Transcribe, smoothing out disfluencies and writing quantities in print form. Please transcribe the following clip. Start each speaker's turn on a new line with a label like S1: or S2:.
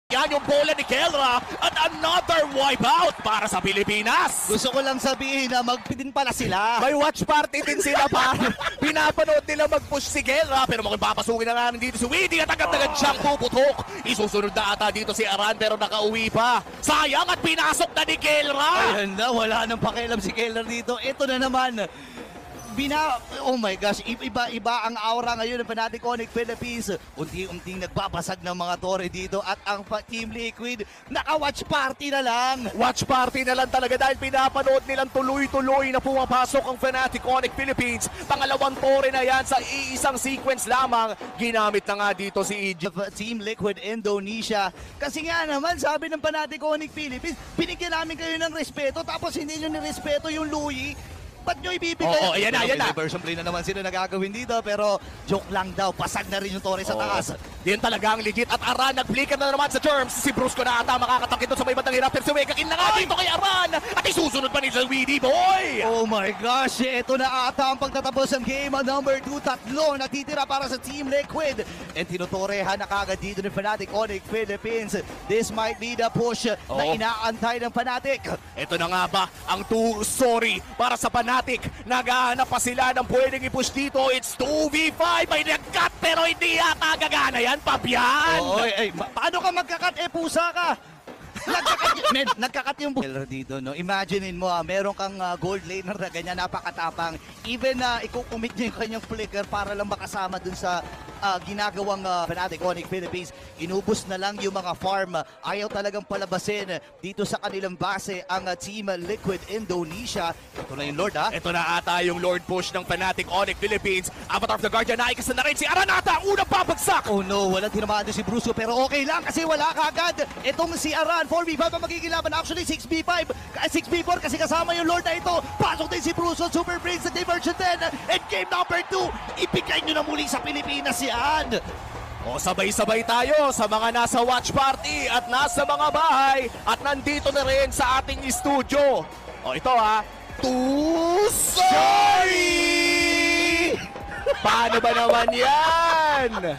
S1: Yan yung bola ni Kelra at another wipeout para sa Pilipinas.
S2: Gusto ko lang sabihin na magpidin pala sila.
S1: May watch party din sila pa. Pinapanood nila mag-push si Kelra pero mukhang papasukin na nga dito si Weedy at agad-agad siyang puputok. Isusunod na ata dito si Aran pero nakauwi pa. Sayang at pinasok na ni Kelra.
S2: Ayan na, wala nang pakialam si Keller dito. Ito na naman. Oh my gosh, iba ang aura ngayon ng Fnatic Onyx Philippines. Unti-unting nagbabasag ng mga tore dito at ang Team Liquid naka-watch party na lang.
S1: Watch party na lang talaga dahil pinapanood nilang tuloy-tuloy na pumapasok ang Fnatic Onyx Philippines. Pangalawang tore na yan sa iisang sequence lamang. Ginamit na nga dito si EG.
S2: Team Liquid Indonesia. Kasi nga naman, sabi ng Fnatic Onyx Philippines, binigyan namin kayo ng respeto tapos hindi nyo nirespeto yung Louie. Ba't nyo ibibigay?
S1: Oo, ayan na, ayan na.
S2: Version play na naman sila nagagawin dito pero joke lang daw. Pasag na rin yung tore sa taas.
S1: Yan talaga ang legit at Aran nag-flicker na naman sa terms. Si Brusco na ata makakatakit doon sa may bandang hirap. Pero si Wega kin na nga dito kay Aran. At isusunod pa ni Weedy boy.
S2: Oh my gosh, ito na ata ang pagtatapos ng game number 2. Tatlo natitira para sa Team Liquid. And tinutorehan na kagad dito ng Fnatic Onyx Philippines. This might be the push na inaantay ng Fnatic.
S1: Ito na nga ba ang story para sa Fnatic. Naghahanap pa sila ng pwedeng i-push dito. It's 2v5. May nag-cut pero hindi yata gagana yan. Pabian!
S2: Paano ka magkakat? Pusa ka! Nagkakat yung Keller dito, no? Imaginein mo, meron kang gold laner na ganyan, napakatapang. Even na ikukumit niya yung kanyang flicker para lang makasama dun sa ginagawang Fnatic Onyx Philippines. Inubos na lang yung mga farm. Ayaw talagang palabasin dito sa kanilang base ang Team Liquid Indonesia. Ito na yung Lord, ha?
S1: Ito na ata yung Lord push ng Fnatic Onyx Philippines. Avatar of the Guardian, naikasa na rin si Aranata. Unang babagsak!
S2: Oh no, walang tinamaan doon si Brucio pero okay lang kasi wala kagad. Itong si Aran, 4v5 ang magiging laban. Actually, 6v5, 6v4 kasi kasama yung Lord na ito. Pasok din si Brucio, Super Prince sa Diversion 10. And game number 2, ibigay nyo na muli sa Pilipinas yan.
S1: O sabay-sabay tayo sa mga nasa watch party at nasa mga bahay at nandito na rin sa ating studio. O ito ha, sorry! Paano ba naman yan?